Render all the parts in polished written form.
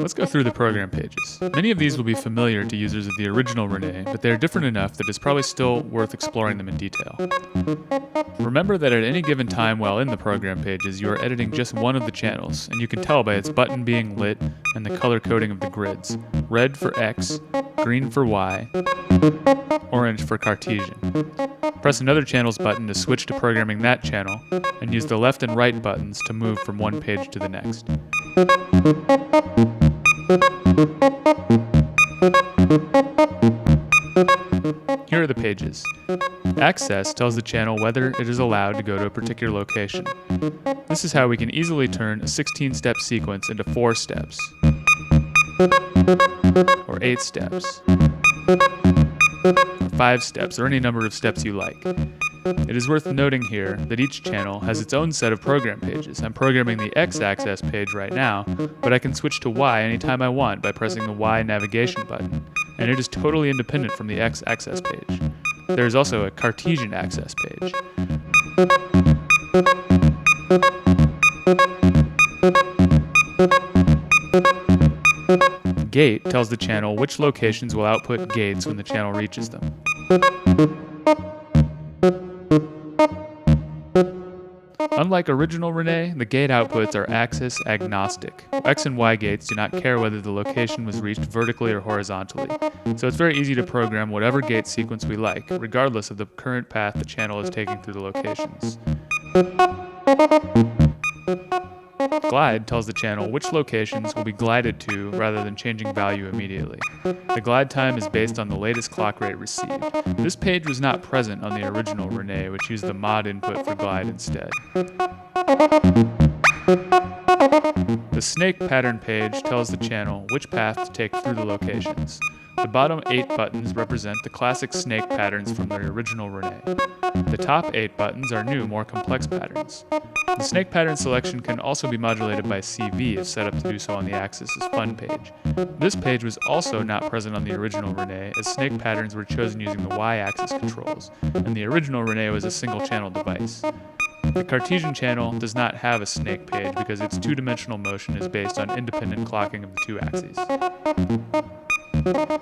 Let's go through the program pages. Many of these will be familiar to users of the original René, but they are different enough that it's probably still worth exploring them in detail. Remember that at any given time while in the program pages, you are editing just one of the channels, and you can tell by its button being lit and the color coding of the grids. Red for X, green for Y, orange for Cartesian. Press another channel's button to switch to programming that channel, and use the left and right buttons to move from one page to the next. Here are the pages. Access tells the channel whether it is allowed to go to a particular location. This is how we can easily turn a 16-step sequence into 4 steps, or 8 steps, or 5 steps, or any number of steps you like. It is worth noting here that each channel has its own set of program pages. I'm programming the X-axis page right now, but I can switch to Y anytime I want by pressing the Y navigation button, and it is totally independent from the X-axis page. There is also a Cartesian axis page. Gate tells the channel which locations will output gates when the channel reaches them. Unlike original René, the gate outputs are axis agnostic. X and Y gates do not care whether the location was reached vertically or horizontally, so it's very easy to program whatever gate sequence we like, regardless of the current path the channel is taking through the locations. Glide tells the channel which locations will be glided to rather than changing value immediately. The glide time is based on the latest clock rate received. This page was not present on the original René, which used the mod input for glide instead. The snake pattern page tells the channel which path to take through the locations. The bottom 8 buttons represent the classic snake patterns from the original René. The top 8 buttons are new, more complex patterns. The snake pattern selection can also be modulated by CV if set up to do so on the Axis is Fun page. This page was also not present on the original René, as snake patterns were chosen using the Y-axis controls, and the original René was a single-channel device. The Cartesian channel does not have a snake page because its two-dimensional motion is based on independent clocking of the two axes.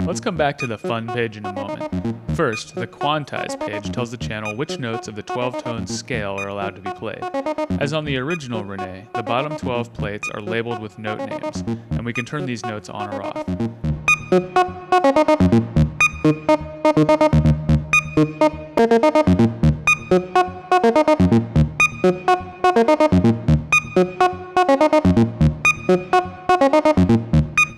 Let's come back to the Fun page in a moment. First, the Quantized page tells the channel which notes of the 12-tone scale are allowed to be played. As on the original René, the bottom 12 plates are labeled with note names, and we can turn these notes on or off.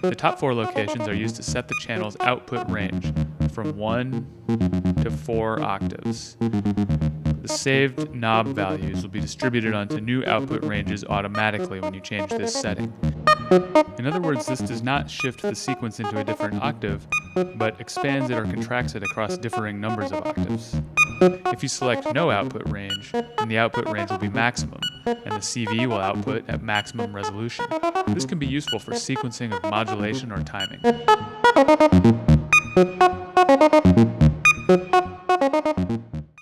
The top 4 locations are used to set the channel's output range from 1 to 4 octaves. The saved knob values will be distributed onto new output ranges automatically when you change this setting. In other words, this does not shift the sequence into a different octave, but expands it or contracts it across differing numbers of octaves. If you select no output range, then the output range will be maximum, and the CV will output at maximum resolution. This can be useful for sequencing of modulation or timing.